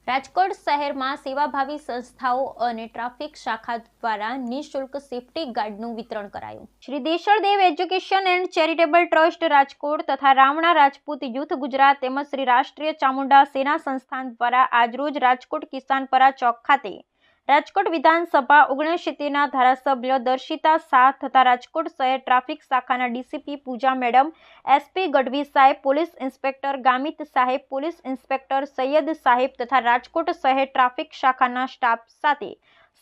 રાજકોટ શહેરમાં સેવાભાવી સંસ્થાઓ અને ટ્રાફિક શાખા દ્વારા નિઃશુલ્ક સેફટી ગાર્ડનું વિતરણ કરાયું। Shri Deshaldev education and charitable trust Rajkot તથા રામણા રાજપૂત યુથ ગુજરાત તેમજ શ્રી રાષ્ટ્રીય ચામુંડા સેના સંસ્થાન દ્વારા આજરોજ રાજકોટ કિસાનપરા ચોક ખાતે રાજકોટ વિધાનસભા 69ના ધારાસભ્ય દર્શિતા શાહ તથા રાજકોટ શહેર ટ્રાફિક શાખાના ડીસીપી પૂજા મેડમ, એસપી ગઢવી સાહેબ, પોલીસ ઇન્સ્પેક્ટર ગામિત સાહેબ, પોલીસ ઇન્સ્પેક્ટર સૈયદ સાહેબ તથા રાજકોટ શહેર ટ્રાફિક શાખાના સ્ટાફ સાથે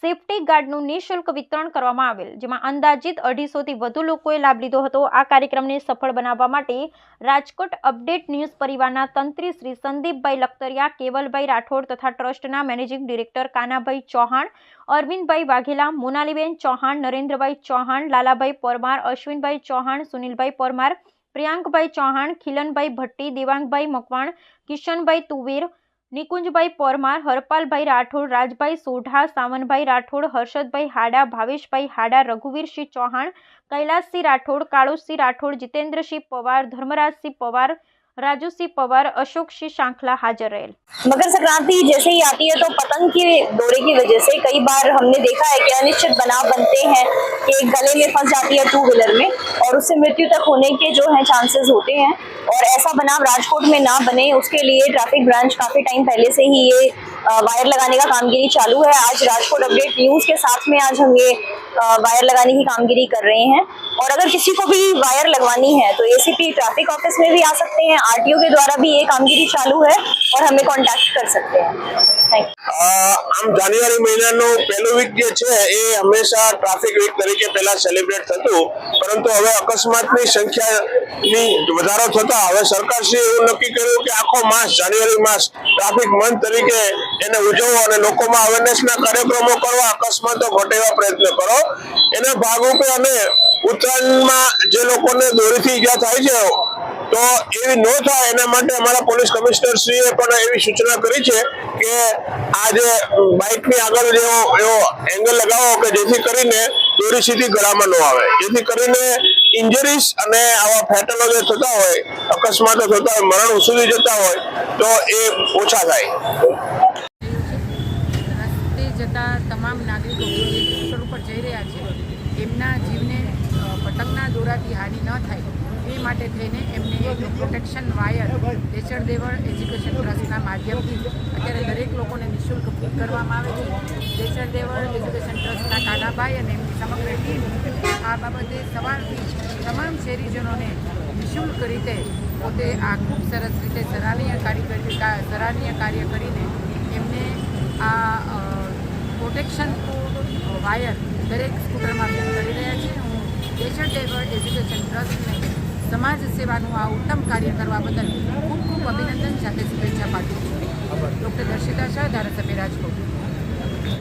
સેફટી ગાર્ડનું નિઃશુલ્ક વિતરણ કરવામાં આવેલ, જેમાં અંદાજિત 250થી વધુ લોકોએ લાભ લીધો હતો। આ કાર્યક્રમને સફળ બનાવવા માટે રાજકોટ અપડેટ ન્યૂઝ પરિવારના તંત્રી શ્રી સંદીપભાઈ લખતરિયા, કેવલભાઈ રાઠોડ તથા ટ્રસ્ટના મેનેજિંગ ડિરેક્ટર કાનાભાઈ ચૌહાણ, અરવિંદભાઈ વાઘેલા, મોનાલીબેન ચૌહાણ, નરેન્દ્રભાઈ ચૌહાણ, લાલાભાઈ પરમાર, અશ્વિનભાઈ ચૌહાણ, સુનિલભાઈ પરમાર, પ્રિયાંકભાઈ ચૌહાણ, ખીલનભાઈ ભટ્ટી, દેવાંગભાઈ મકવાણ, કિશનભાઈ તુવેર, નિકુંજભાઈ પરમાર, હરપાલભાઈ રાઠોડ, રાજભાઈ સોઢા, સાવનભાઈ રાઠોડ, હર્ષદભાઈ હાડા, ભાવેશભાઈ હાડા, રઘુવીરસિંહ ચૌહાણ, કૈલાસસિંહ રાઠોડ, કાળુસિંહ રાઠોડ, जितेंद्रसिंह पवार, धर्मराजसिंह पवार, राजूसिंह पवार, अशोकसिंह शांखला हाजिर रहे। मकर संक्रांति जैसे ही आती है तो पतंग के दौरे की वजह से कई बार हमने देखा है कि अनिश्चित बनाव बनते हैं कि एक गले में फंस जाती है 2 व्हीलर में और उससे मृत्यु तक होने के जो है चांसेस होते हैं, और ऐसा बनाव राजकोट में ना बने उसके लिए ट्रैफिक ब्रांच काफी टाइम पहले से ही ये वायर लगाने का कामगिरी चालू है। आज राजकोट अपडेट न्यूज के साथ में आज हम ये वायर लगाने की कामगिरी कर रहे हैं, और अगर किसी को भी वायर लगवानी है तो एसीपी ट्रैफिक ऑफिस में भी आ सकते हैं, आरटीओ के द्वारा भी ये कामगिरी चालू है और हमें कॉन्टेक्ट कर सकते हैं। આમ જાન્યુઆરી મહિનાનો પહેલો વીક જે છે એ હંમેશા ટ્રાફિક વીક તરીકે પહેલા સેલિબ્રેટ થતું, પરંતુ હવે અકસ્માતની સંખ્યાની વધારો થતા હવે સરકારશ્રીએ એવું નક્કી કર્યું કે આખો માસ જાન્યુઆરી માસ ટ્રાફિક મંથ તરીકે એને ઉજવો અને લોકોમાં અવેરનેસના કાર્યક્રમો કરવા, અકસ્માતો ઘટે એવા પ્રયત્ન કરો। એના ભાગરૂપે અમે ઉત્તરાયણમાં જે લોકોને દોરીથી ઈજા થાય છે તો એવી ન થાય એના માટે અમારા પોલીસ કમિશનરશ્રીએ પણ એવી સૂચના કરી છે કે આ જે બાઇકની આગળ એવો એંગલ લગાવો કે જેથી કરીને દોરી સીધી ગળામાં ન આવે, જેથી કરીને ઇન્જરીઝ અને આવા ફેટલો જે થતા હોય, અકસ્માતો થતા હોય, મરણ સુધી જતા હોય તો એ ઓછા થાય। રસ્તે જતા તમામ નાગરિકો જે રોડ ઉપર જઈ રહ્યા છે એમના જીવને પતંગના દોરાથી હાનિ ન થાય એ માટે થઈને એમને એક પ્રોટેક્શન વાયર દેશળદેવ એજ્યુકેશન ટ્રસ્ટના માધ્યમથી અત્યારે દરેક લોકોને નિઃશુલ્ક ફીટ કરવામાં આવે છે। દેશળદેવ એજ્યુકેશન ટ્રસ્ટના કાનાભાઈ અને એમની સમગ્ર ટીમ આ બાબતે સવારથી તમામ શહેરીજનોને નિઃશુલ્ક રીતે પોતે આ ખૂબ સરસ રીતે સરાહનીય કાર્ય કરીને એમને આ પ્રોટેક્શન વાયર દરેક સ્કૂટરમાં ફિટ કરી રહ્યા છે। હું દેશળદેવ એજ્યુકેશન ટ્રસ્ટને સમાજ સેવાનું આ ઉત્તમ કાર્ય કરવા બદલ ખૂબ ખૂબ અભિનંદન સાથે શુભેચ્છા પાઠવું છું। ડૉક્ટર દર્શિતા શાહ, ધારાસભ્ય રાજકોટ।